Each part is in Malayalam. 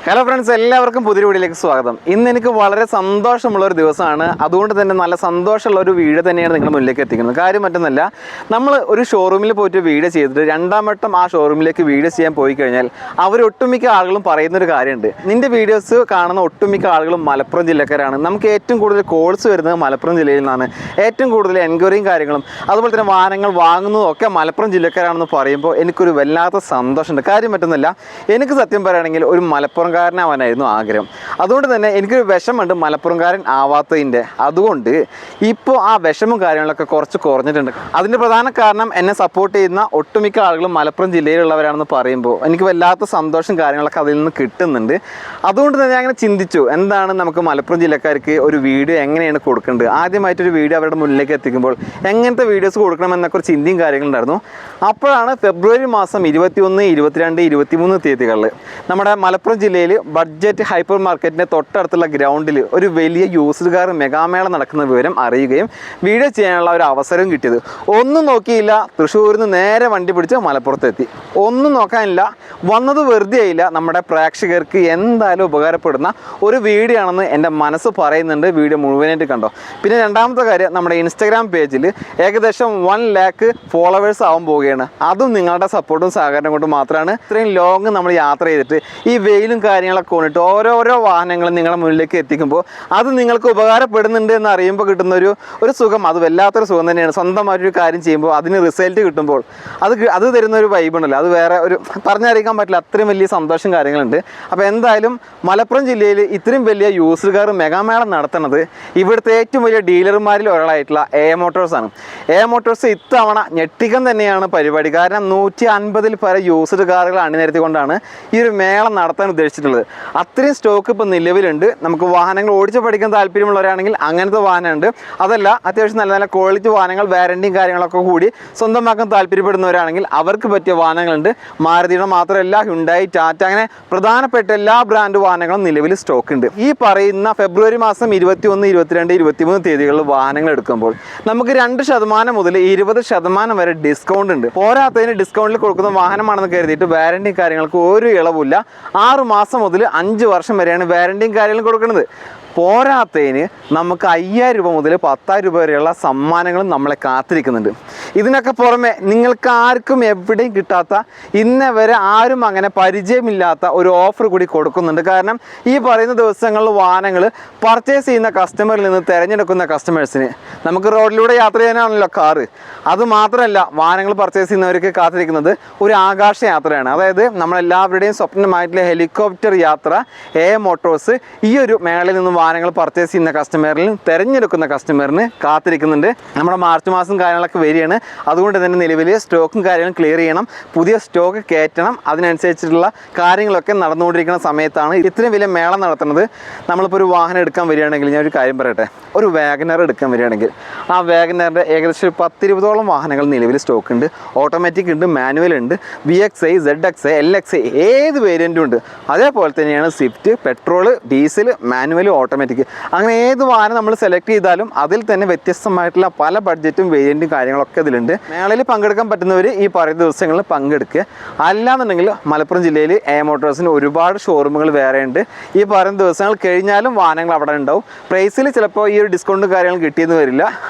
ഹലോ ഫ്രണ്ട്സ്, എല്ലാവർക്കും പുതിയ വീഡിയോയിലേക്ക് സ്വാഗതം. ഇന്ന് എനിക്ക് വളരെ സന്തോഷമുള്ള ഒരു ദിവസമാണ്. അതുകൊണ്ട് തന്നെ നല്ല സന്തോഷമുള്ള ഒരു വീഡിയോ തന്നെയാണ് നിങ്ങളുടെ മുന്നിലേക്ക് എത്തിക്കുന്നത്. കാര്യം മറ്റൊന്നല്ല, നമ്മൾ ഒരു ഷോറൂമിൽ പോയിട്ട് വീഡിയോ ചെയ്തിട്ട് രണ്ടാം വട്ടം ആ ഷോറൂമിലേക്ക് വീഡിയോ ചെയ്യാൻ പോയി കഴിഞ്ഞാൽ അവർ ഒട്ടുമിക്ക ആളുകളും പറയുന്നൊരു കാര്യമുണ്ട്. നിൻ്റെ വീഡിയോസ് കാണുന്ന ഒട്ടുമിക്ക ആളുകളും മലപ്പുറം ജില്ലക്കാരാണ്. നമുക്ക് ഏറ്റവും കൂടുതൽ കോൾസ് വരുന്നത് മലപ്പുറം ജില്ലയിൽ നിന്നാണ്. ഏറ്റവും കൂടുതൽ എൻക്വയറിയും കാര്യങ്ങളും അതുപോലെ തന്നെ വാഹനങ്ങൾ വാങ്ങുന്നതും ഒക്കെ മലപ്പുറം ജില്ലക്കാരാണെന്ന് പറയുമ്പോൾ എനിക്കൊരു വല്ലാത്ത സന്തോഷമുണ്ട്. കാര്യം മറ്റൊന്നല്ല, എനിക്ക് സത്യം പറയുകയാണെങ്കിൽ ഒരു മലപ്പുറംകാരനാവാനായിരുന്നു ആഗ്രഹം. അതുകൊണ്ട് തന്നെ എനിക്കൊരു വിഷമുണ്ട് മലപ്പുറംകാരൻ ആവാത്തതിൻ്റെ. അതുകൊണ്ട് ഇപ്പോൾ ആ വിഷമം കാര്യങ്ങളൊക്കെ കുറച്ച് കുറഞ്ഞിട്ടുണ്ട്. അതിൻ്റെ പ്രധാന കാരണം എന്നെ സപ്പോർട്ട് ചെയ്യുന്ന ഒട്ടുമിക്ക ആളുകളും മലപ്പുറം ജില്ലയിലുള്ളവരാണെന്ന് പറയുമ്പോൾ എനിക്ക് വല്ലാത്ത സന്തോഷം കാര്യങ്ങളൊക്കെ അതിൽ നിന്ന് കിട്ടുന്നുണ്ട്. അതുകൊണ്ട് തന്നെ ഞാൻ അങ്ങനെ ചിന്തിച്ചു, എന്താണ് നമുക്ക് മലപ്പുറം ജില്ലക്കാർക്ക് ഒരു വീഡിയോ എങ്ങനെയാണ് കൊടുക്കേണ്ടത്, ആദ്യമായിട്ടൊരു വീഡിയോ അവരുടെ മുന്നിലേക്ക് എത്തിക്കുമ്പോൾ എങ്ങനത്തെ വീഡിയോസ് കൊടുക്കണമെന്നൊക്കെ ഒരു ചിന്തയും കാര്യങ്ങളുണ്ടായിരുന്നു. അപ്പോഴാണ് ഫെബ്രുവരി മാസം 21, 22, 23 തീയതികളിൽ നമ്മുടെ മലപ്പുറം ജില്ലയിൽ ബഡ്ജറ്റ് ഹൈപ്പർ മാർക്കറ്റിൻ്റെ തൊട്ടടുത്തുള്ള ഗ്രൗണ്ടിൽ ഒരു വലിയ യൂസ്ഡ് കാർ മെഗാമേള നടക്കുന്ന വിവരം അറിയുകയും വീഡിയോ ചെയ്യാനുള്ള ഒരു അവസരവും കിട്ടിയത്. ഒന്നും നോക്കിയില്ല, തൃശ്ശൂരിൽ നിന്ന് നേരെ വണ്ടി പിടിച്ച് മലപ്പുറത്തെത്തി. ഒന്നും നോക്കാനില്ല, വന്നത് വെറുതെ ആയില്ല. നമ്മുടെ പ്രേക്ഷകർക്ക് എന്തായാലും ഉപകാരപ്പെടുന്ന ഒരു വീഡിയോ ആണെന്ന് എൻ്റെ മനസ്സ് പറയുന്നുണ്ട്. വീഡിയോ മുഴുവനായിട്ട് കണ്ടോ. പിന്നെ രണ്ടാമത്തെ കാര്യം, നമ്മുടെ ഇൻസ്റ്റാഗ്രാം പേജിൽ ഏകദേശം 1 lakh ഫോളോവേഴ്സ് ആവാൻ പോവുകയാണ്. അതും നിങ്ങളുടെ സപ്പോർട്ടും സഹകരണം കൊണ്ട് മാത്രമാണ്. ഇത്രയും ലോങ് നമ്മൾ യാത്ര ചെയ്തിട്ട് ഈ വെയിലും കാര്യങ്ങളൊക്കെ കൊണ്ടിട്ട് ഓരോരോ വാഹനങ്ങളും നിങ്ങളുടെ മുന്നിലേക്ക് എത്തിക്കുമ്പോൾ അത് നിങ്ങൾക്ക് ഉപകാരപ്പെടുന്നുണ്ട് എന്ന് അറിയുമ്പോൾ കിട്ടുന്ന ഒരു സുഖം, അത് വല്ലാത്തൊരു സുഖം തന്നെയാണ്. സ്വന്തമായിട്ടൊരു കാര്യം ചെയ്യുമ്പോൾ അതിന് റിസൾട്ട് കിട്ടുമ്പോൾ അത് തരുന്ന ഒരു വൈബുണ്ടല്ലോ, അത് വേറെ ഒരു പറഞ്ഞറിയിക്കാൻ പറ്റില്ല. അത്രയും വലിയ സന്തോഷം കാര്യങ്ങളുണ്ട്. അപ്പോൾ എന്തായാലും മലപ്പുറം ജില്ലയിൽ ഇത്രയും വലിയ യൂസ്ഡ് കാർ മെഗാമേള നടത്തുന്നത് ഇവിടുത്തെ ഏറ്റവും വലിയ ഡീലർമാരിൽ ഒരാളായിട്ടുള്ള എ മോട്ടോഴ്സാണ്. എ മോട്ടോഴ്സ് ഇത്തവണ ഞെട്ടിക്കാൻ തന്നെയാണ് പരിപാടി. കാരണം 150 പല യൂസ്ഡ് കാറുകൾ അണിനിരത്തിക്കൊണ്ടാണ് ഈ ഒരു മേള നടത്താൻ ഉദ്ദേശിച്ചിട്ടുള്ളത്. അത്രയും സ്റ്റോക്ക് ഇപ്പോൾ നിലവിലുണ്ട്. നമുക്ക് വാഹനങ്ങൾ ഓടിച്ച് പഠിക്കാൻ താല്പര്യമുള്ളവരാണെങ്കിൽ അങ്ങനത്തെ വാഹനമുണ്ട്. അതല്ല, അത്യാവശ്യം നല്ല നല്ല ക്വാളിറ്റി വാഹനങ്ങൾ വാറണ്ടിയും കാര്യങ്ങളൊക്കെ കൂടി സ്വന്തമാക്കാൻ താല്പര്യപ്പെടുന്നവരാണെങ്കിൽ അവർക്ക് പറ്റിയ വാഹനങ്ങളുണ്ട്. മാരുതിയുടെ മാത്രമല്ല, ഹ്യുണ്ടായി, ടാറ്റ, അങ്ങനെ പ്രധാനപ്പെട്ട എല്ലാ ബ്രാൻഡ് വാഹനങ്ങളും നിലവിൽ സ്റ്റോക്ക് ഉണ്ട്. ഈ പറയുന്ന ഫെബ്രുവരി മാസം 21, 22, 23 തീയതികളിൽ വാഹനങ്ങൾ എടുക്കുമ്പോൾ നമുക്ക് 2% മുതൽ 20% വരെ ഡിസ്കൗണ്ട് ഉണ്ട്. പോരാത്തതിന് ഡിസ്കൗണ്ടിൽ കൊടുക്കുന്ന വാഹനമാണെന്ന് കരുതിയിട്ട് വാറണ്ടിയും കാര്യങ്ങൾക്ക് ഒരു ഇളവില്ല. 6 മാസം മുതൽ 5 വർഷം വരെയാണ് വാറണ്ടിയും കാര്യങ്ങളും കൊടുക്കുന്നത്. പോരാത്തതിന് നമുക്ക് 5,000 രൂപ മുതൽ 10,000 രൂപ വരെയുള്ള സമ്മാനങ്ങളും നമ്മളെ കാത്തിരിക്കുന്നുണ്ട്. ഇതിനൊക്കെ പുറമെ നിങ്ങൾക്ക് ആർക്കും എവിടെയും കിട്ടാത്ത, ഇന്നേ വരെ ആരും അങ്ങനെ പരിചയമില്ലാത്ത ഒരു ഓഫർ കൂടി കൊടുക്കുന്നുണ്ട്. കാരണം ഈ പറയുന്ന ദിവസങ്ങളിൽ വാഹനങ്ങൾ പർച്ചേസ് ചെയ്യുന്ന കസ്റ്റമറിൽ നിന്ന് തിരഞ്ഞെടുക്കുന്ന കസ്റ്റമേഴ്സിന് നമുക്ക് റോഡിലൂടെ യാത്ര ചെയ്യാനാണല്ലോ കാറ്. അതുമാത്രമല്ല, വാഹനങ്ങൾ പർച്ചേസ് ചെയ്യുന്നവർക്ക് കാത്തിരിക്കുന്നത് ഒരു ആകാശ യാത്രയാണ്. അതായത് നമ്മളെല്ലാവരുടെയും സ്വപ്നമായിട്ടുള്ള ഹെലികോപ്റ്റർ യാത്ര എ മോട്ടോഴ്സ് ഈ ഒരു മേളയിൽ നിന്ന് വാഹനങ്ങൾ പർച്ചേസ് ചെയ്യുന്ന കസ്റ്റമറിൽ തിരഞ്ഞെടുക്കുന്ന കസ്റ്റമറിന് കാത്തിരിക്കുന്നുണ്ട്. നമ്മുടെ മാർച്ച് മാസം കാര്യങ്ങളൊക്കെ വരികയാണ്. അതുകൊണ്ട് തന്നെ നിലവിൽ സ്റ്റോക്കും കാര്യങ്ങളും ക്ലിയർ ചെയ്യണം, പുതിയ സ്റ്റോക്ക് കയറ്റണം. അതിനനുസരിച്ചിട്ടുള്ള കാര്യങ്ങളൊക്കെ നടന്നുകൊണ്ടിരിക്കുന്ന സമയത്താണ് ഇത്രയും വലിയ മേള നടത്തുന്നത്. നമ്മളിപ്പോൾ ഒരു വാഹനം എടുക്കാൻ വരികയാണെങ്കിൽ, ഞാൻ ഒരു കാര്യം പറയട്ടെ, ഒരു വാഗനർ എടുക്കാൻ വരികയാണെങ്കിൽ ആ വാഗനറിൻ്റെ ഏകദേശം 10-20ഓളം വാഹനങ്ങൾ നിലവിൽ സ്റ്റോക്ക് ഉണ്ട്. ഓട്ടോമാറ്റിക് ഉണ്ട്, മാനുവൽ ഉണ്ട്, VXI, ZXI, LXI, ഏത് വേരിയൻറ്റും ഉണ്ട്. അതേപോലെ തന്നെയാണ് Swift, petrol, diesel, manual, automatic, അങ്ങനെ ഏത് വാഹനം നമ്മൾ സെലക്ട് ചെയ്താലും അതിൽ തന്നെ വ്യത്യസ്തമായിട്ടുള്ള പല ബഡ്ജറ്റും വേരിയൻറ്റും കാര്യങ്ങളൊക്കെ ഇതിലുണ്ട്. മേളയിൽ പങ്കെടുക്കാൻ പറ്റുന്നവർ ഈ പറയുന്ന ദിവസങ്ങളിൽ പങ്കെടുക്കുക. അല്ലാന്നുണ്ടെങ്കിൽ മലപ്പുറം ജില്ലയിൽ എ മോട്ടോഴ്സിന് ഒരുപാട് ഷോറൂമുകൾ വേറെ ഉണ്ട്. ഈ പറയുന്ന ദിവസങ്ങൾ കഴിഞ്ഞാലും വാഹനങ്ങൾ അവിടെ ഉണ്ടാവും. പ്രൈസിൽ ചിലപ്പോൾ ഈ ഒരു ഡിസ്കൗണ്ട് കാര്യങ്ങൾ കിട്ടിയെന്ന് വരില്ല.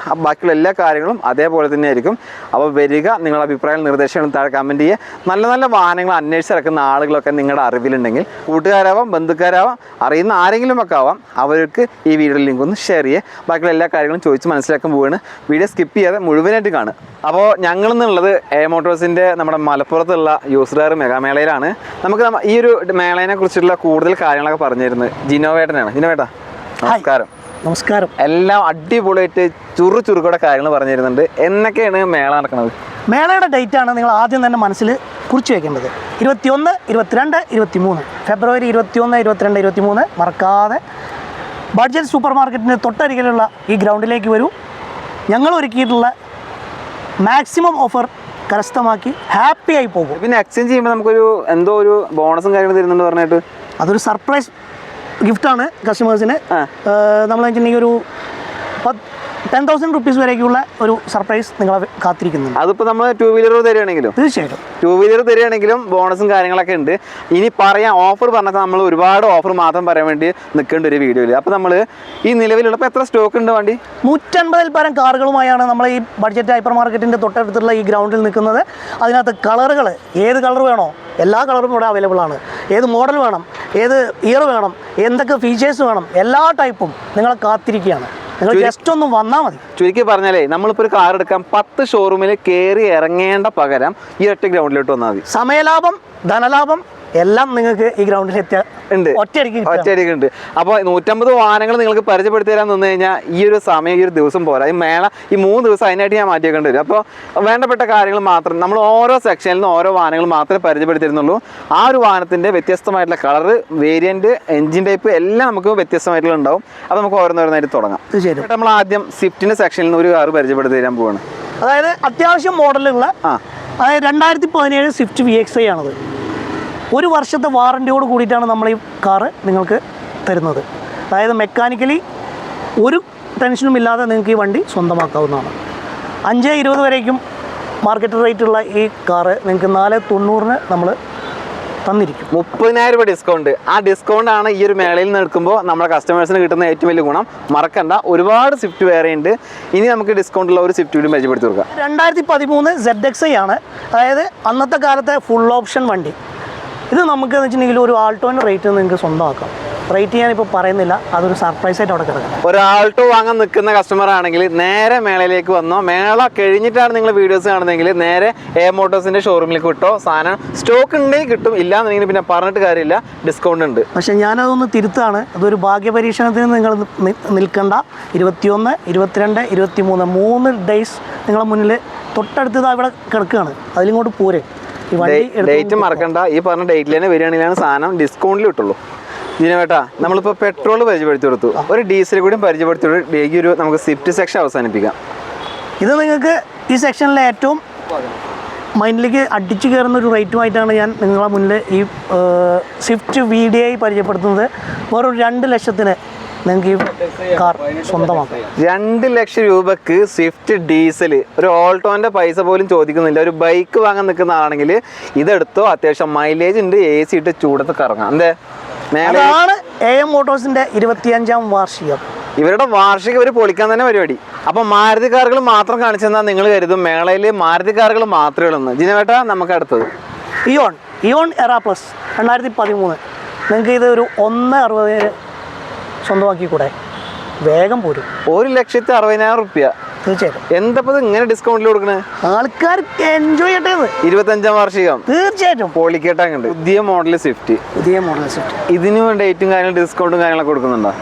ബാക്കിയുള്ള എല്ലാ കാര്യങ്ങളും അതേപോലെ തന്നെ ആയിരിക്കും. അപ്പോൾ വരിക, നിങ്ങളുടെ അഭിപ്രായങ്ങൾ നിർദ്ദേശങ്ങളും താഴെ കമൻറ്റ് ചെയ്യുക. നല്ല നല്ല വാഹനങ്ങൾ അന്വേഷിച്ചിറക്കുന്ന ആളുകളൊക്കെ നിങ്ങളുടെ അറിവിലുണ്ടെങ്കിൽ, കൂട്ടുകാരാവാം, ബന്ധുക്കാരാവാം, അറിയുന്ന ആരെങ്കിലും ഒക്കെ ആവാം, അവർക്ക് ഈ വീഡിയോ ലിങ്ക് ഒന്ന് ഷെയർ ചെയ്യുക. ബാക്കിയുള്ള എല്ലാ കാര്യങ്ങളും ചോദിച്ച് മനസ്സിലാക്കാൻ പോവുകയാണ്. വീഡിയോ സ്കിപ്പ് ചെയ്യാതെ മുഴുവനായിട്ട് കാണുക. അപ്പോൾ ഞങ്ങളെന്നുള്ളത് എ മോട്ടോഴ്സിൻ്റെ നമ്മുടെ മലപ്പുറത്തുള്ള യൂസ്ഡ് കാർ മെഗാമേളയിലാണ്. നമുക്ക് ഈ ഒരു മേളയെ കുറിച്ചിട്ടുള്ള കൂടുതൽ കാര്യങ്ങളൊക്കെ പറഞ്ഞിരുന്നത് ജിനോവേട്ടനാണ്. ജിനോവേട്ടാ, നമസ്കാരം. നമസ്കാരം. എല്ലാം അടിപൊളിയായിട്ട് ചുറുകൂടെ കാര്യങ്ങൾ പറഞ്ഞിരുന്നുണ്ട്. എന്നൊക്കെയാണ് മേള നടക്കുന്നത്? മേളയുടെ ഡേറ്റാണ് നിങ്ങൾ ആദ്യം തന്നെ മനസ്സിൽ കുറിച്ച് വയ്ക്കേണ്ടത്. 21, 22, 23 ഫെബ്രുവരി 21, 22, 23 മറക്കാതെ ബഡ്ജറ്റ് സൂപ്പർ മാർക്കറ്റിൻ്റെ തൊട്ടരികിലുള്ള ഈ ഗ്രൗണ്ടിലേക്ക് വരൂ. ഞങ്ങൾ ഒരുക്കിയിട്ടുള്ള മാക്സിമം ഓഫർ കരസ്ഥമാക്കി ഹാപ്പി ആയി പോകും. പിന്നെ എക്സ്ചേഞ്ച് ചെയ്യുമ്പോൾ നമുക്കൊരു എന്തോ ഒരു ബോണസും കാര്യങ്ങൾ തരുന്നുണ്ട് പറഞ്ഞിട്ട്, അതൊരു സർപ്രൈസ് ഗിഫ്റ്റാണ് കസ്റ്റമേഴ്സിന്. നമ്മൾ വെച്ചിട്ടുണ്ടെങ്കിൽ ഒരു 10,000 റുപ്പീസ് വരേക്കുള്ള ഒരു സർപ്രൈസ് നിങ്ങളെ കാത്തിരിക്കുന്നുണ്ട്. അതിപ്പോൾ നമ്മൾ 2 വീലർ തരികയാണെങ്കിലും തീർച്ചയായിട്ടും 2 വീലർ തരികയാണെങ്കിലും ബോണസും കാര്യങ്ങളൊക്കെ ഉണ്ട്. ഇനി പറയാം ഓഫർ പറഞ്ഞാൽ നമ്മൾ ഒരുപാട് ഓഫർ മാത്രം പറയാൻ വേണ്ടി നിൽക്കേണ്ട ഒരു വീഡിയോയിൽ. അപ്പോൾ നമ്മൾ ഈ നിലവിലുള്ള ഇപ്പോൾ എത്ര സ്റ്റോക്ക് ഉണ്ട് വണ്ടി? 150-ൽ പരം കാറുകളുമായാണ് നമ്മൾ ഈ ബഡ്ജറ്റ് ഹൈപ്പർ മാർക്കറ്റിൻ്റെ തൊട്ടടുത്തുള്ള ഈ ഗ്രൗണ്ടിൽ നിൽക്കുന്നത്. അതിനകത്ത് കളറുകൾ, ഏത് കളർ വേണോ എല്ലാ കളറും ഇവിടെ അവൈലബിൾ ആണ്. ഏത് മോഡൽ വേണം, ഏത് ഇയർ വേണം, എന്തൊക്കെ ഫീച്ചേഴ്സ് വേണം, എല്ലാ ടൈപ്പും നിങ്ങളെ കാത്തിരിക്കുകയാണ്. നിങ്ങൾ ജസ്റ്റ് ഒന്ന് വന്നാൽ മതി. ചുരുക്കി പറഞ്ഞാലേ നമ്മളിപ്പോൾ ഒരു കാർ എടുക്കാൻ 10 ഷോറൂമിൽ കയറി ഇറങ്ങേണ്ട പകരം ഈ ഒറ്റ ഗ്രൗണ്ടിലോട്ട് വന്നാൽ മതി. സമയലാഭം, ധനലാഭം എല്ലാം നിങ്ങൾക്ക് ഈ ഗ്രൗണ്ടിൽ എത്തിയ ഉണ്ട്, ഒറ്റയടിക്ക് ഉണ്ട്. അപ്പോൾ 150 വാഹനങ്ങൾ നിങ്ങൾക്ക് പരിചയപ്പെടുത്തി തരാൻ നിന്ന് കഴിഞ്ഞാൽ ഈ ഒരു സമയം, ഈ ഒരു ദിവസം പോരാ. ഈ മേള ഈ 3 ദിവസം അതിനായിട്ട് ഞാൻ മാറ്റിയേക്കേണ്ടി വരും. അപ്പോൾ വേണ്ടപ്പെട്ട കാര്യങ്ങൾ മാത്രം നമ്മൾ ഓരോ സെക്ഷനിൽ നിന്ന് ഓരോ വാഹനങ്ങൾ മാത്രമേ പരിചയപ്പെടുത്തി തരുന്നുള്ളൂ. ആ ഒരു വാഹനത്തിൻ്റെ വ്യത്യസ്തമായിട്ടുള്ള കളറ്, വേരിയൻറ്റ്, എഞ്ചിൻ ടൈപ്പ് എല്ലാം നമുക്ക് വ്യത്യസ്തമായിട്ടുള്ള ഉണ്ടാവും. അപ്പോൾ നമുക്ക് ഓരോന്നോരോന്നായിട്ട് തുടങ്ങാം. തീർച്ചയായിട്ടും നമ്മൾ ആദ്യം സ്വിഫ്റ്റിൻ്റെ സെക്ഷനിൽ നിന്ന് ഒരു കാർ പരിചയപ്പെടുത്തി തരാൻ പോവാണ്. അതായത് അത്യാവശ്യം മോഡലുള്ള അതായത് 2017 സ്വിഫ്റ്റ് VXi ആണത്. 1 വർഷത്തെ വാറൻറ്റിയോട് കൂടിയിട്ടാണ് നമ്മൾ ഈ കാറ് നിങ്ങൾക്ക് തരുന്നത്. അതായത് മെക്കാനിക്കലി ഒരു ടെൻഷനും ഇല്ലാതെ നിങ്ങൾക്ക് ഈ വണ്ടി സ്വന്തമാക്കാവുന്നതാണ്. 5.20 വരേക്കും മാർക്കറ്റ് റേറ്റുള്ള ഈ കാറ് നിങ്ങൾക്ക് 4.90 നമ്മൾ തന്നിരിക്കും. 30,000 രൂപ ഡിസ്കൗണ്ട്. ആ ഡിസ്കൗണ്ട് ആണ് ഈ ഒരു മേളയിൽ നിന്ന് എടുക്കുമ്പോൾ നമ്മുടെ കസ്റ്റമേഴ്സിന് കിട്ടുന്ന ഏറ്റവും വലിയ ഗുണം. മറക്കണ്ട, ഒരുപാട് സ്വിഫ്റ്റ് വേറെ ഉണ്ട്. ഇനി നമുക്ക് ഡിസ്കൗണ്ടുള്ള ഒരു സ്വിഫ്റ്റ് വീണ്ടും പരിചയപ്പെടുത്തി കൊടുക്കാം. 2013 ZXi ആണ്. അതായത് അന്നത്തെ കാലത്തെ ഫുൾ ഓപ്ഷൻ വണ്ടി. ഇത് നമുക്ക് എന്ന് വെച്ചിട്ടുണ്ടെങ്കിൽ ഒരു ആൾട്ടോൻ്റെ റേറ്റ് നിങ്ങൾക്ക് സ്വന്തമാക്കാം. റേറ്റ് ഞാനിപ്പോൾ പറയുന്നില്ല, അതൊരു സർപ്രൈസ് ആയിട്ട് അവിടെ കിടക്കണം. ഒരു ആൾട്ടോ വാങ്ങാൻ നിൽക്കുന്ന കസ്റ്റമർ ആണെങ്കിൽ നേരെ മേളയിലേക്ക് വന്നോ. മേള കഴിഞ്ഞിട്ടാണ് നിങ്ങൾ വീഡിയോസ് കാണുന്നതെങ്കിൽ നേരെ എ മോട്ടോഴ്സിൻ്റെ ഷോറൂമിലേക്ക് വിട്ടോ. സാധനം സ്റ്റോക്ക് ഉണ്ടെങ്കിൽ കിട്ടും, ഇല്ലാന്നുണ്ടെങ്കിൽ പിന്നെ പറഞ്ഞിട്ട് കാര്യമില്ല, ഡിസ്കൗണ്ട് ഉണ്ട്. പക്ഷേ ഞാനതൊന്ന് തിരുത്താണ്. അതൊരു ഭാഗ്യപരീക്ഷണത്തിന് നിങ്ങൾ നിൽക്കണ്ട. 21, 22, 23 3 ഡേയ്സ് നിങ്ങളെ മുന്നിൽ തൊട്ടടുത്തത് ഇവിടെ കിടക്കുകയാണ്. അതിലിങ്ങോട്ട് പോരെ. ഈ വണ്ടി ഡേറ്റ് മറക്കണ്ട. ഈ പറഞ്ഞ ഡേറ്റിൽ തന്നെ വരികയാണെങ്കിലാണ് സാധനം ഡിസ്കൗണ്ടിൽ കിട്ടുള്ളൂ. ജിനവേട്ടാ, നമ്മളിപ്പോൾ പെട്രോൾ പരിചയപ്പെടുത്തി കൊടുത്തു, ഒരു ഡീസൽ കൂടി പരിചയപ്പെടുത്തി കൊടുത്തു. ഈ ഒരു നമുക്ക് സ്വിഫ്റ്റ് സെക്ഷൻ അവസാനിപ്പിക്കാം. ഇത് നിങ്ങൾക്ക് ഈ സെക്ഷനിലെ ഏറ്റവും മൈൻഡിലേക്ക് അടിച്ചു കയറുന്ന ഒരു റേറ്റുമായിട്ടാണ് ഞാൻ നിങ്ങളെ മുന്നിൽ ഈ സ്വിഫ്റ്റ് VDI പരിചയപ്പെടുത്തുന്നത്. വെറും 2 ലക്ഷത്തിന് നിങ്ങൾക്ക് ഈ കാർ സ്വന്തമാക്കാം. 2 ലക്ഷം രൂപക്ക് സ്വിഫ്റ്റ് ഡീസൽ, ഒരു ഓൾട്ടോൻ്റെ പൈസ പോലും ചോദിക്കുന്നില്ല. ഒരു ബൈക്ക് വാങ്ങാൻ നിൽക്കുന്ന ആളാണെങ്കിൽ ഇതെടുത്തോ. അത്യാവശ്യം മൈലേജ് ഉണ്ട്, AC ഇട്ട് ചൂടത്ത് കറങ്ങാം. എന്തേ അതാണ് AM മോട്ടോഴ്സിൻ്റെ 25ാം വാർഷികം. ഇവരുടെ വാർഷികം ഇവർ പൊളിക്കാൻ തന്നെ പരിപാടി. അപ്പം മാരുതി കാറുകൾ മാത്രം കാണിച്ചെന്നാൽ നിങ്ങൾ കരുതും മേളയിൽ മാരുതി കാറുകൾ മാത്രമേ ഉള്ളൂ. ജിനവേട്ടാ, നമുക്ക് അടുത്തത് ഇയോൺ എറാ പ്ലസ് 2013. നിങ്ങൾക്ക് ഇത് ഒരു 1.60 സ്വന്തമാക്കി കൂടെ വേഗം പോരും. 1,60,000 രൂപ. തീർച്ചയായിട്ടും. എന്തപ്പോ ഇങ്ങനെ ഡിസ്കൗണ്ടിൽ കൊടുക്കണേ? ആൾക്കാർ എൻജോയ് ചെയ്യട്ടെ. 25ാം വാർഷികം തീർച്ചയായിട്ടും പൊളിക്കേട്ടുണ്ട്. പുതിയ മോഡൽ സ്വിഫ്റ്റ്. ഇതിന് ഡേറ്റും കാര്യങ്ങളും ഡിസ്കൗണ്ടും കാര്യങ്ങളൊക്കെ കൊടുക്കുന്നുണ്ടോ?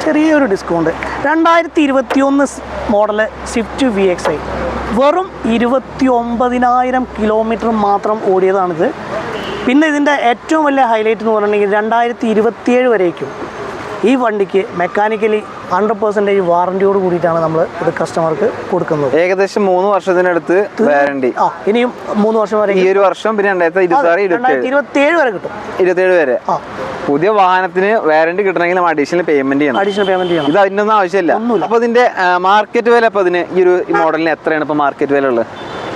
ചെറിയൊരു ഡിസ്കൗണ്ട്. 2021 മോഡല് സ്വിഫ്റ്റ് VXi വെറും 29,000 കിലോമീറ്റർ മാത്രം ഓടിയതാണിത്. പിന്നെ ഇതിൻ്റെ ഏറ്റവും വലിയ ഹൈലൈറ്റ് എന്ന് പറഞ്ഞിട്ടുണ്ടെങ്കിൽ 2027 വരേക്കും ഈ വണ്ടിക്ക് മെക്കാനിക്കലി 100% വാറൻറ്റിയോട് കൂടിയിട്ടാണ് നമ്മൾ ഇത് കസ്റ്റമർക്ക് കൊടുക്കുന്നത്. ഏകദേശം 3 വർഷത്തിനടുത്ത് വാറണ്ടി. ഇനിയും 3 വർഷം വരെ, ഈ ഒരു വർഷം, പിന്നെ 2027 വരെ കിട്ടും. 27 വരെ. പുതിയ വാഹനത്തിന് വാറണ്ടി കിട്ടണമെങ്കിൽ നമ്മൾ അഡീഷണൽ പേയ്മെന്റ് ചെയ്യണം. ഇത് അതിൻ്റെ ഒന്നും ആവശ്യമില്ല. അപ്പോൾ ഇതിന്റെ മാർക്കറ്റ് വില ഇപ്പോൾ ഇതിന് ഈ ഒരു മോഡലിന് എത്രയാണ് ഇപ്പോൾ മാർക്കറ്റ് വില ഉള്ളത്?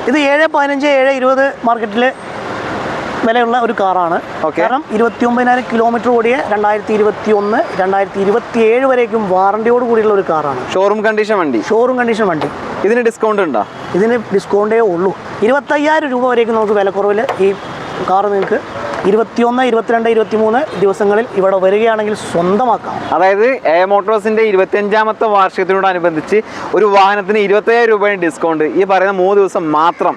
ഇത് 7.15, 7.20 മാർക്കറ്റിൽ വിലയുള്ള ഒരു കാറാണ്. കാരണം 29,000 കിലോമീറ്റർ ഓടിയ 2021, 2027 വരേക്കും വാറണ്ടിയോട് കൂടിയുള്ള ഒരു കാറാണ്. ഷോറൂം കണ്ടീഷൻ വണ്ടി. ഇതിന് ഡിസ്കൗണ്ട് ഉണ്ടോ? ഇതിന് ഡിസ്കൗണ്ടേ ഉള്ളൂ. 25,000 രൂപ വരേക്കും നമുക്ക് വിലക്കുറവിൽ ഈ കാർ നിങ്ങൾക്ക് 21, 22, 23 ദിവസങ്ങളിൽ ഇവിടെ വരികയാണെങ്കിൽ സ്വന്തമാക്കാം. അതായത് എ മോട്ടോഴ്സിന്റെ 25ാമത്തെ വാർഷികത്തിനോടനുബന്ധിച്ച് ഒരു വാഹനത്തിന് 25,000 രൂപയുടെ ഡിസ്കൗണ്ട് ഈ പറയുന്ന 3 ദിവസം മാത്രം.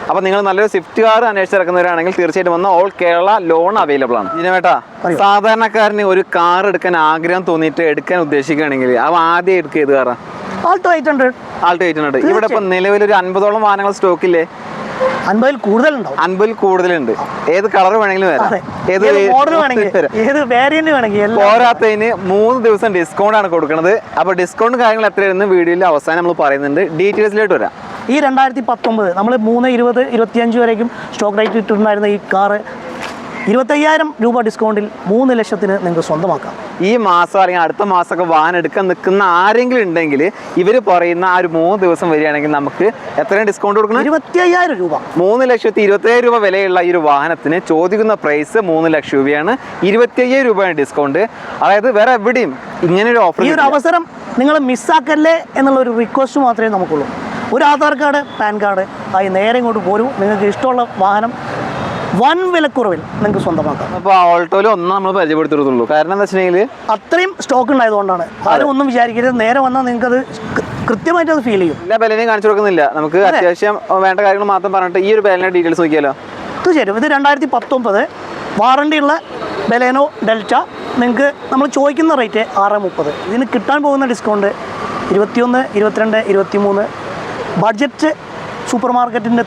അപ്പോൾ നിങ്ങൾ നല്ലൊരു സ്വിഫ്റ്റ് കാർ അന്വേഷിച്ചിറക്കുന്നവരാണെങ്കിൽ തീർച്ചയായിട്ടും വന്ന് ഓൾ കേരള ലോൺ അവൈലബിൾ ആണ്. ജിനവേട്ടാ, സാധാരണക്കാരന് ഒരു കാർ എടുക്കാൻ ആഗ്രഹം തോന്നിയിട്ട് എടുക്കാൻ ഉദ്ദേശിക്കുകയാണെങ്കിൽ അവ ആദ്യം എടുക്കുക ഏത് കാറാ? ആൾട്ടോ 800. ഇവിടെ ഇപ്പം നിലവിലൊരു 50ഓളം വാഹനങ്ങൾ സ്റ്റോക്കില്ലേ? 50-ൽ കൂടുതലുണ്ടാവും. 50-ൽ കൂടുതലുണ്ട്. ഏത് കളർ വേണമെങ്കിലും വരാം, ഏത് മോഡൽ വേണമെങ്കിൽ, ഏത് വേരിയന്റ് വേണമെങ്കിൽ. പോരാത്തതിന് 3 ദിവസം ഡിസ്കൗണ്ട് ആണ് കൊടുക്കുന്നത്. അപ്പോൾ ഡിസ്കൗണ്ട് കാര്യങ്ങൾ എത്രയായിരുന്നു വീഡിയോയിൽ അവസാനം നമ്മൾ പറയുന്നുണ്ട്. ഡീറ്റെയിൽസിലോട്ട് വരാം. ഈ 2019 നമ്മൾ 3, 20, 25 വരേക്കും സ്റ്റോക്ക് റേറ്റ് ഇട്ടിട്ടുണ്ടായിരുന്ന ഈ കാറ് 25,000 രൂപ ഡിസ്കൗണ്ടിൽ 3 ലക്ഷത്തിന് നിങ്ങൾക്ക് സ്വന്തമാക്കാം. ഈ മാസം അല്ലെങ്കിൽ അടുത്ത മാസമൊക്കെ വാഹനം എടുക്കാൻ നിൽക്കുന്ന ആരെങ്കിലും ഉണ്ടെങ്കിൽ ഇവർ പറയുന്ന ആ ഒരു 3 ദിവസം വരികയാണെങ്കിൽ നമുക്ക് എത്രയും ഡിസ്കൗണ്ട് കൊടുക്കണം? 25,000 രൂപ. 3,25,000 രൂപ വിലയുള്ള ഈ ഒരു വാഹനത്തിന് ചോദിക്കുന്ന പ്രൈസ് 3 ലക്ഷം രൂപയാണ്. 25,000 രൂപയാണ് ഡിസ്കൗണ്ട്. അതായത് വേറെ എവിടെയും ഇങ്ങനെ ഒരു ഓഫർ. ഈ ഒരു അവസരം നിങ്ങൾ മിസ്സാക്കല്ലേ എന്നുള്ള ഒരു റിക്വസ്റ്റ് മാത്രമേ നമുക്കുള്ളൂ. ഒരു ആധാർ കാർഡ്, പാൻ കാർഡ് ആയി നേരെ ഇങ്ങോട്ട് പോരും. നിങ്ങൾക്ക് ഇഷ്ടമുള്ള വാഹനം വൻ വിലക്കുറവിൽ നിങ്ങൾക്ക് സ്വന്തമാക്കാം. അപ്പോൾ ഓൾട്ടോയിൽ ഒന്നും നമ്മൾ പരിചയപ്പെടുത്തിയിട്ടുള്ളൂ. കാരണം എന്താ വെച്ചിട്ടുണ്ടെങ്കിൽ അത്രയും സ്റ്റോക്ക് ഉണ്ടായതുകൊണ്ടാണ്. ആരും ഒന്നും വിചാരിക്കരുത്. നേരെ വന്നാൽ നിങ്ങൾക്കത് കൃത്യമായിട്ട് അത് ഫീൽ ചെയ്യും. എല്ലാ ബലനെയും കാണിച്ചു കൊടുക്കുന്നില്ല. നമുക്ക് അത്യാവശ്യം വേണ്ട കാര്യങ്ങൾ മാത്രം പറഞ്ഞിട്ട് ഈ ഒരു ബലന്റെ ഡീറ്റെയിൽസ് നോക്കിയാലോ? തീർച്ചയായിട്ടും. ഇത് 2019 വാറണ്ടിയുള്ള ബലേനോ ഡെൽറ്റ. നിങ്ങൾക്ക് നമ്മൾ ചോദിക്കുന്ന റേറ്റ് 630. ഇതിന് കിട്ടാൻ പോകുന്ന ഡിസ്കൗണ്ട് 21, 22, 23. ബഡ്ജറ്റ് സൂപ്പർ മാർക്കറ്റിൻ്റെ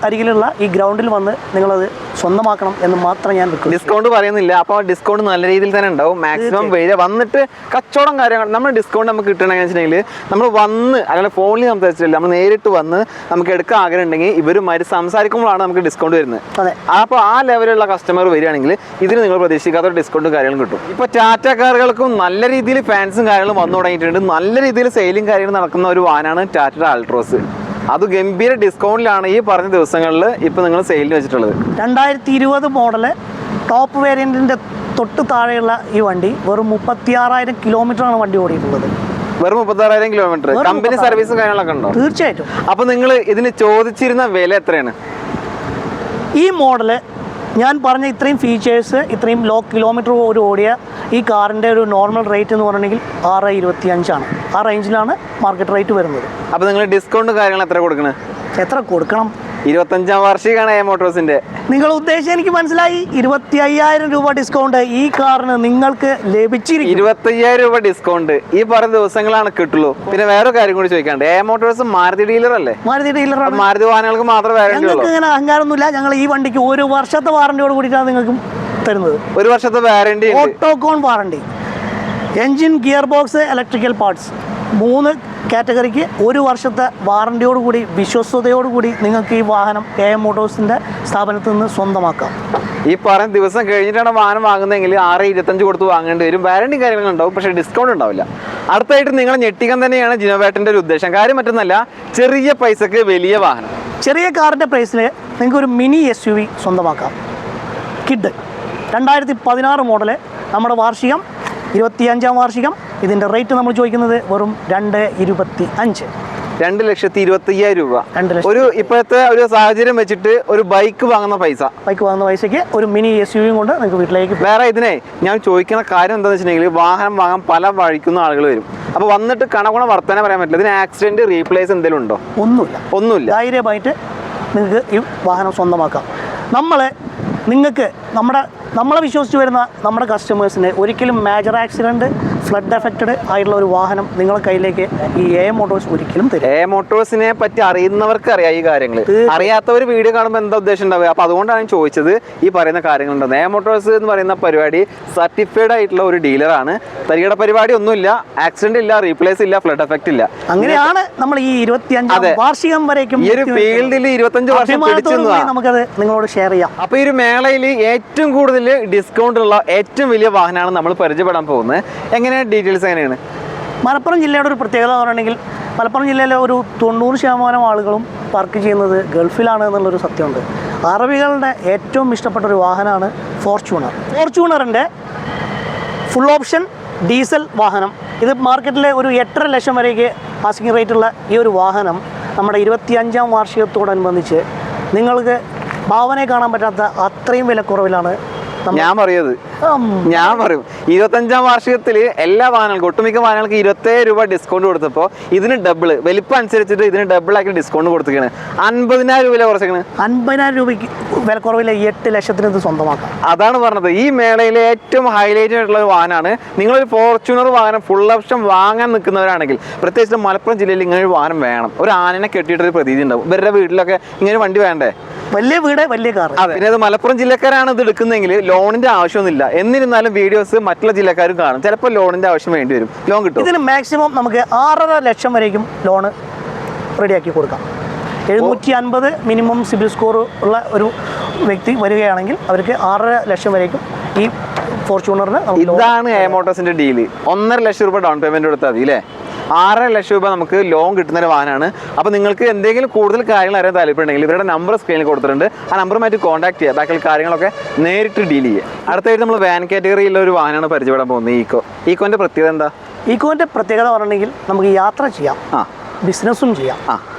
അരികിലുള്ള ഈ ഗ്രൗണ്ടിൽ വന്ന് നിങ്ങളത് സ്വന്തമാക്കണം എന്ന് മാത്രം ഞാൻ വെക്കും. ഡിസ്കൗണ്ട് പറയുന്നില്ല. അപ്പോൾ ഡിസ്കൗണ്ട് നല്ല രീതിയിൽ തന്നെ ഉണ്ടാവും. മാക്സിമം വരിക വന്നിട്ട് കച്ചവടം കാര്യങ്ങൾ നമ്മൾ ഡിസ്കൗണ്ട് നമുക്ക് കിട്ടണമെന്ന് വെച്ചിട്ടുണ്ടെങ്കിൽ നമ്മൾ വന്ന് അല്ലെങ്കിൽ ഫോണിൽ സംസാരിച്ചില്ല, നമ്മൾ നേരിട്ട് വന്ന് നമുക്ക് എടുക്കാൻ ആഗ്രഹം ഉണ്ടെങ്കിൽ ഇവരുമായിട്ട് സംസാരിക്കുമ്പോഴാണ് നമുക്ക് ഡിസ്കൗണ്ട് വരുന്നത്. അതെ. അപ്പോൾ ആ ലെവലുള്ള കസ്റ്റമർ വരികയാണെങ്കിൽ ഇതിന് നിങ്ങൾ പ്രതീക്ഷിക്കാത്ത ഡിസ്കൗണ്ടും കാര്യങ്ങളും കിട്ടും. ഇപ്പോൾ ടാറ്റ കാറുകൾക്കും നല്ല രീതിയിൽ ഫാൻസും കാര്യങ്ങളും വന്നു തുടങ്ങിയിട്ടുണ്ട്. നല്ല രീതിയിൽ സെയിലും കാര്യങ്ങളും നടക്കുന്ന ഒരു വാഹനമാണ് ടാറ്റ ആൾട്രോസ്. അത് ഗംഭീര ഡിസ്കൗണ്ടിലാണ് ഈ പറഞ്ഞ ദിവസങ്ങളിൽ ഇപ്പോൾ നിങ്ങൾ സെയിലിന് വെച്ചിട്ടുള്ളത്. 2020 മോഡല് ടോപ്പ് വേരിയൻറ്റിൻ്റെ തൊട്ട് താഴെയുള്ള ഈ വണ്ടി വെറും 36,000 കിലോമീറ്ററാണ് വണ്ടി ഓടിയിട്ടുള്ളത്. വെറും 36,000 കിലോമീറ്റർ. കമ്പനി സർവീസും കാര്യങ്ങളൊക്കെ ഉണ്ടോ? തീർച്ചയായിട്ടും. അപ്പോൾ നിങ്ങൾ ഇതിന് ചോദിച്ചിരുന്ന വില എത്രയാണ്? ഈ മോഡല് ഞാൻ പറഞ്ഞ ഇത്രയും ഫീച്ചേഴ്സ്, ഇത്രയും ലോ കിലോമീറ്റർ ഒരു ഓടിയ ഈ കാറിൻ്റെ ഒരു നോർമൽ റേറ്റ് എന്ന് പറഞ്ഞിട്ടുണ്ടെങ്കിൽ 625 ആ റേഞ്ചിലാണ് മാർക്കറ്റ് റേറ്റ് വരുന്നത്. അപ്പോൾ നിങ്ങൾ ഡിസ്കൗണ്ട് കാര്യങ്ങൾ എത്ര കൊടുക്കണേ? എത്ര കൊടുക്കണം? 25ാം വാർഷികമാണ് എ മോട്ടോഴ്സിന്റെ. നിങ്ങൾ ഉദ്ദേശം എനിക്ക് മനസ്സിലായി. 25,000 രൂപ ഡിസ്കൗണ്ട് ഈ കാറിന് നിങ്ങൾക്ക് ലഭിച്ചിരിക്കും. 25,000 രൂപ ഡിസ്കൗണ്ട് ഈ പറഞ്ഞ ദിവസങ്ങളാണ് കിട്ടുള്ളൂ. പിന്നെ വേറെ കാര്യം കൂടി ചോദിക്കാണ്ട്, എ മോട്ടോഴ്സ് മാരുതി ഡീലർ അല്ലേ? മാരുതി ഡീലറാണ്. മാരുതി വാഹനങ്ങൾക്ക് മാത്രമേ വാറണ്ടി ഉള്ളൂ. ഞങ്ങൾക്ക് ഇങ്ങനെ അഹങ്കാരമൊന്നുമില്ല. ഞങ്ങൾ ഈ വണ്ടിക്ക് 1 വർഷത്തെ വാറണ്ടിയോട് കൂടിയിട്ടാണ് നിങ്ങൾക്ക് തരുന്നത്. 1 വർഷത്തെ വാറണ്ടി, ഓട്ടോകോൺ warranty, engine, gear box, electrical parts 3 കാറ്റഗറിക്ക് 1 വർഷത്തെ വാറണ്ടിയോടുകൂടി വിശ്വസ്തയോടുകൂടി നിങ്ങൾക്ക് ഈ വാഹനം എ മോട്ടോഴ്സിൻ്റെ സ്ഥാപനത്തിൽ നിന്ന് സ്വന്തമാക്കാം. ഈ പറഞ്ഞ ദിവസം കഴിഞ്ഞിട്ടാണ് വാഹനം വാങ്ങുന്നതെങ്കിൽ 625 കൊടുത്ത് വാങ്ങേണ്ടി വരും. വാറണ്ടി കാര്യങ്ങൾ ഉണ്ടാവും, പക്ഷേ ഡിസ്കൗണ്ട് ഉണ്ടാവില്ല. അടുത്തായിട്ട് നിങ്ങൾ ഞെട്ടിക്കാൻ തന്നെയാണ് ജിനോവേട്ടൻ്റെ ഒരു ഉദ്ദേശം. കാര്യം മറ്റൊന്നല്ല, ചെറിയ പൈസക്ക് വലിയ വാഹനം. ചെറിയ കാറിൻ്റെ പ്രൈസിൽ നിങ്ങൾക്ക് ഒരു മിനി SUV സ്വന്തമാക്കാം. കിഡ് 2016 മോഡല്, നമ്മുടെ വാർഷികം 25ാം വാർഷികം. ഇതിൻ്റെ റേറ്റ് നമ്മൾ ചോദിക്കുന്നത് വെറും 225. 2,25,000 രൂപ. ഒരു ഇപ്പോഴത്തെ ഒരു സാഹചര്യം വെച്ചിട്ട് ഒരു ബൈക്ക് വാങ്ങുന്ന പൈസക്ക് ഒരു മിനി SUV കൊണ്ട് നിങ്ങൾക്ക് വീട്ടിലേക്ക്. വേറെ ഇതിനെ ഞാൻ ചോദിക്കുന്ന കാര്യം എന്താണെന്ന് വെച്ചിട്ടുണ്ടെങ്കിൽ, വാഹനം വാങ്ങാൻ പല വഴിക്കുന്ന ആളുകൾ വരും. അപ്പോൾ വന്നിട്ട് കണകുണ വർത്തമാനം പറയാൻ പറ്റില്ല. ഇതിന് ആക്സിഡന്റ് റീപ്ലേസ് എന്തെങ്കിലും ഉണ്ടോ? ഒന്നുമില്ല. ധൈര്യമായിട്ട് നിങ്ങൾക്ക് ഈ വാഹനം സ്വന്തമാക്കാം. നിങ്ങൾക്ക് നമ്മളെ വിശ്വസിച്ച് വരുന്ന നമ്മുടെ കസ്റ്റമേഴ്സിന് ഒരിക്കലും മേജർ ആക്സിഡൻറ്റ്, ഫ്ലഡ് എഫക്റ്റഡ് ആയിട്ടുള്ള ഒരു വാഹനം നിങ്ങളുടെ കയ്യിലേക്ക് ഈ എ മോട്ടോഴ്സ് ഒരിക്കലും തരും. എ മോട്ടോഴ്സിനെ പറ്റി അറിയുന്നവർക്ക് അറിയാം ഈ കാര്യങ്ങൾ. അറിയാത്തവർ വീഡിയോ കാണുമ്പോൾ എന്താ ഉദ്ദേശം ഉണ്ടാവുക? അപ്പോൾ അതുകൊണ്ടാണ് ഞാൻ ചോദിച്ചത് ഈ പറയുന്ന കാര്യങ്ങളുണ്ട്. എ മോട്ടോഴ്സ് എന്ന് പറയുന്ന പരിപാടി സർട്ടിഫൈഡ് ആയിട്ടുള്ള ഒരു ഡീലറാണ്. തരികട പരിപാടി ഒന്നുമില്ല, ആക്സിഡന്റ് ഇല്ല, റീപ്ലേസ് ഇല്ല, ഫ്ലഡ് എഫക്റ്റ് ഇല്ല. അങ്ങനെയാണ് നമ്മൾ ഈ 25ാം വാർഷികം വരേക്കും ഈ ഒരു ഫീൽഡിൽ 25 വർഷം നമുക്കത് നിങ്ങളോട് ഷെയർ ചെയ്യാം. അപ്പോൾ ഈ ഒരു മേളയിൽ ഏറ്റവും കൂടുതൽ ഡിസ്കൗണ്ട് ഉള്ള ഏറ്റവും വലിയ വാഹനമാണ് നമ്മൾ പരിചയപ്പെടാൻ പോകുന്നത്. എങ്ങനെയാണ് ഡീറ്റെയിൽസ് എങ്ങനെയാണ്? മലപ്പുറം ജില്ലയുടെ ഒരു പ്രത്യേകത എന്ന് പറഞ്ഞിട്ടുണ്ടെങ്കിൽ, മലപ്പുറം ജില്ലയിലെ ഒരു 90% ആളുകളും വർക്ക് ചെയ്യുന്നത് ഗൾഫിലാണ് എന്നുള്ളൊരു സത്യമുണ്ട്. അറബികളുടെ ഏറ്റവും ഇഷ്ടപ്പെട്ട ഒരു വാഹനമാണ് ഫോർച്യൂണറിൻ്റെ ഫുൾ ഓപ്ഷൻ ഡീസൽ വാഹനം. ഇത് മാർക്കറ്റിലെ ഒരു 8.5 ലക്ഷം വരേക്ക് ആസ്കിംഗ് റേറ്റുള്ള ഈ ഒരു വാഹനം നമ്മുടെ 25ാം വാർഷികത്തോടനുബന്ധിച്ച് നിങ്ങൾക്ക് ഭാവനയെ കാണാൻ പറ്റാത്ത അത്രയും വിലക്കുറവിലാണ് ഞാൻ പറയും. 25ാം വാർഷികത്തിൽ എല്ലാ വാഹനങ്ങൾക്കും, ഒട്ടുമിക്ക വാഹനങ്ങൾക്ക് 27 രൂപ ഡിസ്കൗണ്ട് കൊടുത്തപ്പോൾ ഇതിന് ഡബിൾ വലിപ്പം അനുസരിച്ചിട്ട് ഇതിന് ഡബിൾ ആക്കി ഡിസ്കൗണ്ട് കൊടുത്തിരിക്കുകയാണ്. 50,000 രൂപ കുറച്ചിരിക്കുന്നത്. 50,000 രൂപയ്ക്ക് വിലക്കുറവിൽ 8 ലക്ഷത്തിന് ഇത് സ്വന്തമാക്കാം. അതാണ് പറഞ്ഞത്. ഈ മേളയിലെ ഏറ്റവും ഹൈലൈറ്റ് ആയിട്ടുള്ള ഒരു വാഹനമാണ്. നിങ്ങളൊരു ഫോർച്യൂണർ വാഹനം ഫുൾ ഓപ്ഷൻ വാങ്ങാൻ നിൽക്കുന്നവരാണെങ്കിൽ, പ്രത്യേകിച്ച് മലപ്പുറം ജില്ലയിൽ ഇങ്ങനെ ഒരു വാഹനം വേണം. ഒരു ആനനെ കെട്ടിയിട്ടൊരു പ്രതീതി ഉണ്ടാവും. ഇവരുടെ വീട്ടിലൊക്കെ ഇങ്ങനെ വണ്ടി വേണ്ടേ? വലിയ വീട്, വലിയ കാർ. അതെ. പിന്നെ അത് മലപ്പുറം ജില്ലക്കാരാണ് ഇത് എടുക്കുന്നതെങ്കിൽ ലോണിന്റെ ആവശ്യമൊന്നുമില്ല. എന്നിരുന്നാലും വീഡിയോസ് മറ്റുള്ള ജില്ലക്കാരും കാണും. ചിലപ്പോൾ ലോണിന്റെ ആവശ്യം വേണ്ടി വരും. ലോൺ കിട്ടും. ഇതിന് മാക്സിമം നമുക്ക് 6.5 ലക്ഷം വരേക്കും ലോണ് റെഡിയാക്കി കൊടുക്കാം. 750 മിനിമം സിബിൽ സ്കോർ ഉള്ള ഒരു വ്യക്തി വരികയാണെങ്കിൽ അവർക്ക് 6.5 ലക്ഷം വരേക്കും ഈ ഫോർച്യൂണറിന് ഇതാണ് എ മോട്ടോഴ്സിന്റെ ഡീല്. 1.5 ലക്ഷം രൂപ ഡൗൺ പേയ്മെന്റ് കൊടുത്താൽ മതി അല്ലേ? 6.5 ലക്ഷം രൂപ നമുക്ക് ലോൺ കിട്ടുന്ന ഒരു വാഹനമാണ്. അപ്പോൾ നിങ്ങൾക്ക് എന്തെങ്കിലും കൂടുതൽ കാര്യങ്ങൾ അറിയാൻ താല്പര്യമുണ്ടെങ്കിൽ ഇവരുടെ നമ്പർ സ്ക്രീനിൽ കൊടുത്തിട്ടുണ്ട്. ആ നമ്പറുമായിട്ട് കോൺടാക്ട് ചെയ്യുക. ബാക്കിയുള്ള കാര്യങ്ങളൊക്കെ നേരിട്ട് ഡീൽ ചെയ്യുക. അടുത്തായിട്ട് നമ്മൾ വാൻ കാറ്റഗറിയിലുള്ള ഒരു വാഹനമാണ് പരിചയപ്പെടാൻ പോകുന്നത്. ഈക്കോന്റെ പ്രത്യേകത എന്താ? ഈക്കോന്റെ പ്രത്യേകത പറഞ്ഞിട്ടുണ്ടെങ്കിൽ നമുക്ക് യാത്ര ചെയ്യാം, ബിസിനസ്സും ചെയ്യാം.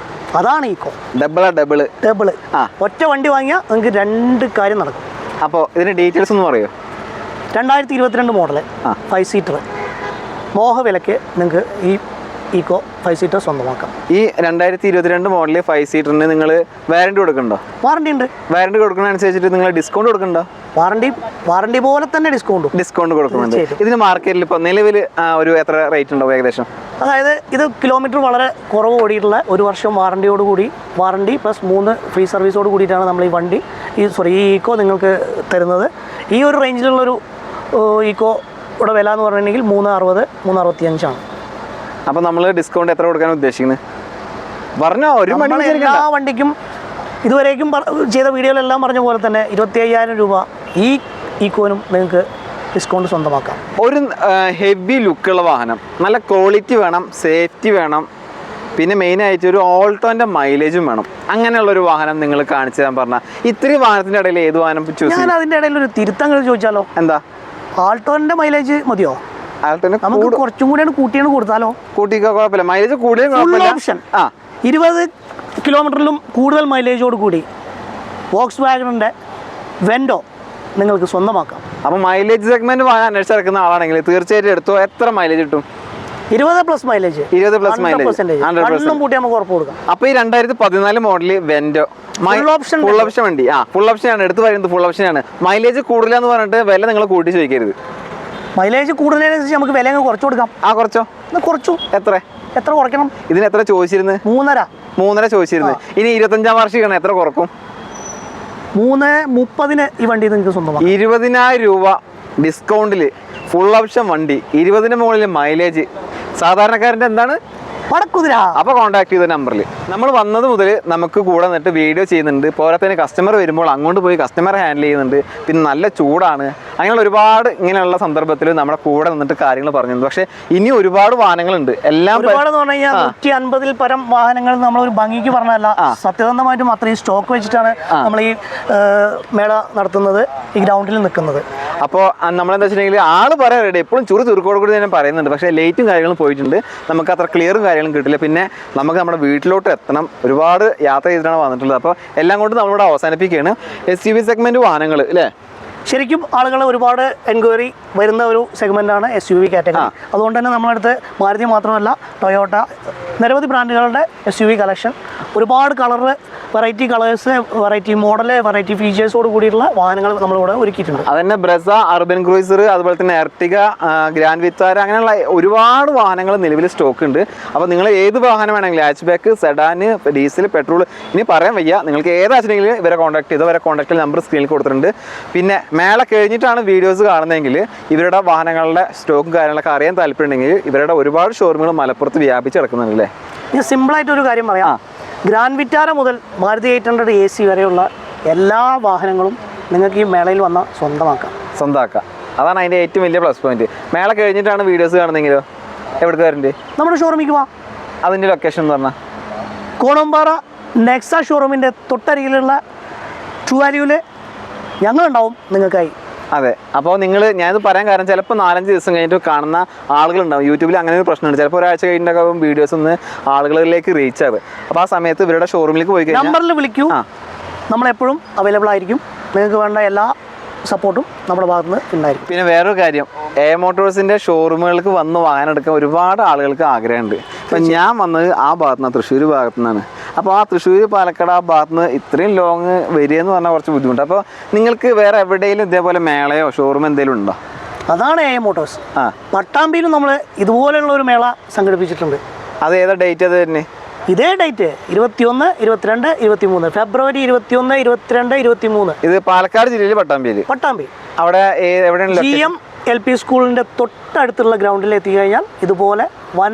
അതാണ് ഈക്കോ. ഡബിള് ഒറ്റ വണ്ടി വാങ്ങിയാൽ നിങ്ങൾക്ക് 2 കാര്യം നടക്കും. അപ്പോൾ ഇതിന്റെ ഡീറ്റെയിൽസ് ഒന്ന് പറയോ? 2022 മോഡല് 5 സീറ്റർ മോഹവിലയ്ക്ക് നിങ്ങൾക്ക് ഈ ഈക്കോ 5 സീറ്റർ സ്വന്തമാക്കാം. ഈ 2022 മോഡല് 5 സീറ്ററിന് നിങ്ങൾ വാറണ്ടി കൊടുക്കണ്ടോ? വാറണ്ടി ഉണ്ട്. വാറണ്ടി കൊടുക്കുന്നതനുസരിച്ചിട്ട് നിങ്ങൾ ഡിസ്കൗണ്ട് കൊടുക്കണ്ടോ? വാറണ്ടി പോലെ തന്നെ ഡിസ്കൗണ്ട് കൊടുക്കുന്നുണ്ട്. ഇതിന് മാർക്കറ്റിൽ ഇപ്പോൾ നിലവിൽ ഒരു എത്ര റേറ്റ് ഉണ്ടാവും ഏകദേശം? അതായത് ഇത് കിലോമീറ്റർ വളരെ കുറവ് ഓടിയിട്ടുള്ള 1 വർഷം വാറണ്ടി പ്ലസ് 3 ഫ്രീ സർവീസോട് കൂടിയിട്ടാണ് നമ്മൾ ഈ ഈക്കോ നിങ്ങൾക്ക് തരുന്നത്. ഈ ഒരു റേഞ്ചിലുള്ളൊരു ഈക്കോയുടെ വില എന്ന് പറഞ്ഞിട്ടുണ്ടെങ്കിൽ 360, 365 അപ്പോൾ നമ്മൾ ഡിസ്കൗണ്ട് എത്ര കൊടുക്കാൻ ഉദ്ദേശിക്കുന്നത് പറഞ്ഞോ? എല്ലാ വണ്ടിക്കും ഇതുവരേക്കും ചെയ്ത വീഡിയോയിലെല്ലാം പറഞ്ഞ പോലെ തന്നെ 25,000 രൂപ ഈ ഈക്കോനും നിങ്ങൾക്ക് ഡിസ്കൗണ്ട് സ്വന്തമാക്കാം. ഒരു ഹെവി ലുക്കുള്ള വാഹനം, നല്ല ക്വാളിറ്റി വേണം, സേഫ്റ്റി വേണം, പിന്നെ മെയിനായിട്ട് ഒരു ഓൾട്ടോൻ്റെ മൈലേജും വേണം. അങ്ങനെയുള്ളൊരു വാഹനം നിങ്ങൾ കാണിച്ചു തരാൻ പറഞ്ഞാൽ ഇത്രയും വാഹനത്തിൻ്റെ ഇടയിൽ ഏത് വാഹനം ചൂസ്? ഞാൻ അതിൻ്റെ ഇടയിൽ ഒരു തിരുത്തങ്ങൾ ചോദിച്ചാലോ? എന്താ? ആൾട്ടോൻ്റെ മൈലേജ് മതിയോ? നമുക്ക് കുറച്ചും കൂടിയാണ് കൊടുത്താലോ? കൂട്ടിക്കോ, കുഴപ്പമില്ല. മൈലേജ് കൂടുതൽ ഓപ്ഷൻ 20 കിലോമീറ്ററിലും കൂടുതൽ മൈലേജോട് കൂടി വോക്സ് വാഗണിൻ്റെ വെൻഡോ നിങ്ങൾക്ക് സ്വന്തമാക്കാം. അപ്പോൾ മൈലേജ് സെഗ്മെന്റ് വാങ്ങാൻ അന്വേഷിച്ചിറക്കുന്ന ആളാണെങ്കിൽ തീർച്ചയായിട്ടും എടുത്തോ. എത്ര മൈലേജ് കിട്ടും? 20+ മൈലേജ്. 20+ മൈലേജ്. അപ്പോൾ ഈ 2014 മോഡല് വെൻഡോ ഫുൾ ഓപ്ഷൻ വണ്ടി, ഫുൾ ഓപ്ഷനാണ് എടുത്ത് പറയുന്നത്. ഫുൾ ഓപ്ഷനാണ്. മൈലേജ് കൂടുതലെന്ന് പറഞ്ഞിട്ട് വില നിങ്ങൾ കൂട്ടി ചോദിക്കരുത്. മൈലേജ് കൂടുതലനുസരിച്ച് നമുക്ക് വില കുറച്ച് കൊടുക്കാം. കുറച്ചു. എത്ര കുറയ്ക്കണം? ഇതിന് എത്ര ചോദിച്ചിരുന്നത്? 3.5 ചോദിച്ചിരുന്നത്. ഇനി 25ാം വാർഷികമാണ്, എത്ര കുറക്കും? 3.30 ഈ വണ്ടി നിങ്ങൾക്ക് സ്വന്തമാക്കാം. 20,000 രൂപ ഡിസ്കൗണ്ടിൽ ഫുൾ ഓപ്ഷൻ വണ്ടി, 20ന് മുകളിൽ മൈലേജ്. സാധാരണക്കാരൻ്റെ എന്താണ് പടക്കുതിര. അപ്പോൾ കോൺടാക്ട് ചെയ്ത നമ്പറിൽ നമ്മൾ വന്നത് മുതൽ നമുക്ക് കൂടെ നിന്നിട്ട് വീഡിയോ ചെയ്യുന്നുണ്ട്. പോരാത്തതിന് കസ്റ്റമർ വരുമ്പോൾ അങ്ങോട്ട് പോയി കസ്റ്റമറെ ഹാൻഡിൽ ചെയ്യുന്നുണ്ട്. പിന്നെ നല്ല ചൂടാണ്. അങ്ങനെയുള്ള ഒരുപാട് ഇങ്ങനെയുള്ള സന്ദർഭത്തിൽ നമ്മുടെ കൂടെ നിന്നിട്ട് കാര്യങ്ങൾ പറഞ്ഞിട്ടുണ്ട്. പക്ഷേ ഇനി ഒരുപാട് വാഹനങ്ങളുണ്ട്. എല്ലാം 150-ൽ പരം വാഹനങ്ങൾ നമ്മൾ ഒരു ഭംഗിക്ക് പറഞ്ഞല്ല, സത്യസന്ധമായിട്ടും അത്രയും സ്റ്റോക്ക് വെച്ചിട്ടാണ് നമ്മൾ ഈ മേള നടത്തുന്നത്, ഈ ഗ്രൗണ്ടിൽ നിൽക്കുന്നത്. അപ്പോൾ നമ്മളെന്താ വെച്ചിട്ടുണ്ടെങ്കിൽ ആള് പറയാൻ റെഡി, എപ്പോഴും ചുരുക്കോട് കൂടി തന്നെ പറയുന്നുണ്ട്. പക്ഷേ ലൈറ്റും കാര്യങ്ങളും പോയിട്ടുണ്ട്, നമുക്ക് അത്ര ക്ലിയറും കാര്യങ്ങളും കിട്ടില്ല. പിന്നെ നമുക്ക് നമ്മുടെ വീട്ടിലോട്ട് എത്തണം, ഒരുപാട് യാത്ര ചെയ്തിട്ടാണ് വന്നിട്ടുള്ളത്. അപ്പോൾ എല്ലാം കൊണ്ട് നമ്മളിവിടെ അവസാനിപ്പിക്കുകയാണ്. SUV സെഗ്മെന്റ് വാഹനങ്ങൾ അല്ലേ? ശരിക്കും ആളുകൾ ഒരുപാട് എൻക്വയറി വരുന്ന ഒരു സെഗ്മെൻറ്റാണ് SUV കാറ്റഗറി. അതുകൊണ്ട് തന്നെ നമ്മളടുത്ത് മാരുതി മാത്രമല്ല, ടൊയോട്ട, നിരവധി ബ്രാൻഡുകളുടെ SUV കളക്ഷൻ, ഒരുപാട് variety colours, variety model, variety ഫീച്ചേഴ്സോട് കൂടിയിട്ടുള്ള വാഹനങ്ങൾ നമ്മളിവിടെ ഒരുക്കിയിട്ടുണ്ട്. അതന്നെ ബ്രസ, അർബൻ ക്രൂയിസർ, അതുപോലെ തന്നെ എർട്ടിക, ഗ്രാൻഡ് വിത്താര, അങ്ങനെയുള്ള ഒരുപാട് വാഹനങ്ങൾ നിലവിൽ സ്റ്റോക്ക് ഉണ്ട്. അപ്പോൾ നിങ്ങൾ ഏത് വാഹനം വേണമെങ്കിലും, hatch back, sedan, diesel, petrol, ഇനി പറയാൻ വയ്യ. നിങ്ങൾക്ക് ഏതാണെങ്കിലും ഇവരെ കോൺടാക്ട് ചെയ്തോ. ഇവരെ കോൺടാക്ട് നമ്പർ സ്ക്രീനിൽ കൊടുത്തിട്ടുണ്ട്. പിന്നെ മേള കഴിഞ്ഞിട്ടാണ് വീഡിയോസ് കാണുന്നതെങ്കിൽ ഇവരുടെ വാഹനങ്ങളുടെ സ്റ്റോക്കും കാര്യങ്ങളൊക്കെ അറിയാൻ താല്പര്യമുണ്ടെങ്കിൽ ഇവരുടെ ഒരുപാട് ഷോറൂമുകൾ മലപ്പുറത്ത് വ്യാപിച്ച് കിടക്കുന്നുണ്ടല്ലേ? ഞാൻ സിമ്പിളായിട്ടൊരു കാര്യം പറയാം. ഗ്രാൻഡ് വിറ്റാര മുതൽ മാരുതി 800 AC വരെയുള്ള എല്ലാ വാഹനങ്ങളും നിങ്ങൾക്ക് ഈ മേളയിൽ വന്നാൽ സ്വന്തമാക്കാം. അതാണ് അതിൻ്റെ ഏറ്റവും വലിയ പ്ലസ് പോയിന്റ്. മേള കഴിഞ്ഞിട്ടാണ് വീഡിയോസ് കാണുന്നെങ്കിലോ എവിടേക്ക് വരണ്ടേ? നമ്മുടെ ഷോറൂമിലേക്ക് വാ. അതിൻ്റെ ലൊക്കേഷൻ എന്ന് പറഞ്ഞാൽ കോണമ്പാറ നെക്സ ഷോറൂമിൻ്റെ തൊട്ടരികിലുള്ള ട്രൂ വാല്യൂവിൽ ഞങ്ങളുണ്ടാവും നിങ്ങൾക്കായി. അതെ. അപ്പോൾ ഞാനിത് പറയാൻ കാരണം ചിലപ്പോൾ 4-5 ദിവസം കഴിഞ്ഞിട്ട് കാണുന്ന ആളുകളുണ്ടാവും. യൂട്യൂബിൽ അങ്ങനെ ഒരു പ്രശ്നമുണ്ട്. ചിലപ്പോൾ ഒരാഴ്ച കഴിഞ്ഞിട്ടൊക്കെ വീഡിയോസ് ഒന്ന് ആളുകളിലേക്ക് റീച്ച് ആവും. അപ്പോൾ ആ സമയത്ത് ഇവരുടെ ഷോറൂമിലേക്ക് പോയി കഴിഞ്ഞാൽ നമ്പറിൽ വിളിക്കൂ, നമ്മളെപ്പോഴും അവൈലബിൾ ആയിരിക്കും. നിങ്ങൾക്ക് വേണ്ട എല്ലാ സപ്പോർട്ടും നമ്മുടെ ഭാഗത്ത് നിന്ന് ഉണ്ടായിരിക്കും. പിന്നെ വേറൊരു കാര്യം, എ മോട്ടോഴ്സിൻ്റെ ഷോറൂമുകൾക്ക് വന്ന് വാഹനം എടുക്കാൻ ഒരുപാട് ആളുകൾക്ക് ആഗ്രഹമുണ്ട്. അപ്പം ഞാൻ വന്നത് ആ ഭാഗത്തു നിന്നാണ്, തൃശ്ശൂർ ഭാഗത്തു നിന്നാണ്. അപ്പോൾ ആ തൃശ്ശൂർ, പാലക്കാട് ആ ഭാഗത്ത് നിന്ന് ഇത്രയും ലോങ് വരിക എന്ന് പറഞ്ഞാൽ കുറച്ച് ബുദ്ധിമുട്ട്. അപ്പോൾ നിങ്ങൾക്ക് വേറെ എവിടെയെങ്കിലും ഇതേപോലെ മേളയോ ഷോറൂം എന്തെങ്കിലും ഉണ്ടോ? അതാണ് എ മോട്ടോഴ്സ്. പട്ടാമ്പിയിലും നമ്മൾ ഇതുപോലെയുള്ള ഒരു മേള സംഘടിപ്പിച്ചിട്ടുണ്ട്. അത് ഏതാ ഡേറ്റ്? അത് തന്നെ ഇതേ ഡേറ്റ് 21, 22, 23 ഫെബ്രുവരി 21, 22, 23. ഇത് പാലക്കാട് ജില്ലയിൽ പട്ടാമ്പി. അവിടെ എവിടെയാണ്? GM LP സ്കൂളിൻ്റെ തൊട്ടടുത്തുള്ള ഗ്രൗണ്ടിൽ എത്തിക്കഴിഞ്ഞാൽ ഇതുപോലെ വൻ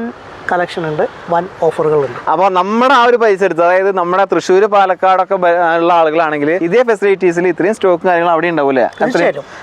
കളക്ഷൻ ഉണ്ട്, വൻ ഓഫറുകളുണ്ട്. അപ്പോൾ നമ്മുടെ ആ ഒരു പൈസ എടുത്ത്, അതായത് നമ്മുടെ തൃശ്ശൂർ പാലക്കാടൊക്കെ ഉള്ള ആളുകളാണെങ്കിൽ ഇതേ ഫെസിലിറ്റീസിൽ ഇത്രയും സ്റ്റോക്കും കാര്യങ്ങളും അവിടെ ഉണ്ടാവില്ലേ?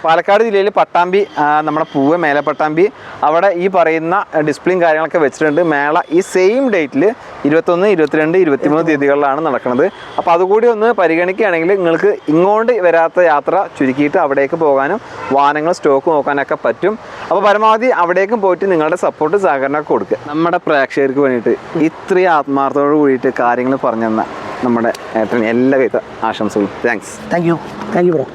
പാലക്കാട് ജില്ലയിൽ പട്ടാമ്പി, നമ്മുടെ പൂവ് മേലെ പട്ടാമ്പി, അവിടെ ഈ പറയുന്ന ഡിസ്പ്ലേയും കാര്യങ്ങളൊക്കെ വെച്ചിട്ടുണ്ട്. മേള ഈ സെയിം ഡേറ്റിൽ 21, 22, 23 തീയതികളിലാണ് നടക്കുന്നത്. അപ്പോൾ അതുകൂടി ഒന്ന് പരിഗണിക്കുകയാണെങ്കിൽ നിങ്ങൾക്ക് ഇങ്ങോട്ട് വരാത്ത യാത്ര ചുരുക്കിയിട്ട് അവിടേക്ക് പോകാനും വാഹനങ്ങൾ സ്റ്റോക്ക് നോക്കാനൊക്കെ പറ്റും. അപ്പോൾ പരമാവധി അവിടേക്കും പോയിട്ട് നിങ്ങളുടെ സപ്പോർട്ട് സഹകരണമൊക്കെ കൊടുക്കുക. നമ്മുടെ പ്രേക്ഷകർക്ക് വേണ്ടിയിട്ട് ഇത്രയും ആത്മാർത്ഥത്തോട് കൂടിയിട്ട് കാര്യങ്ങൾ പറഞ്ഞു തന്ന നമ്മുടെ ഏട്ടന് എല്ലാവിധ ആശംസകളും. താങ്ക്സ്. Thank you bro.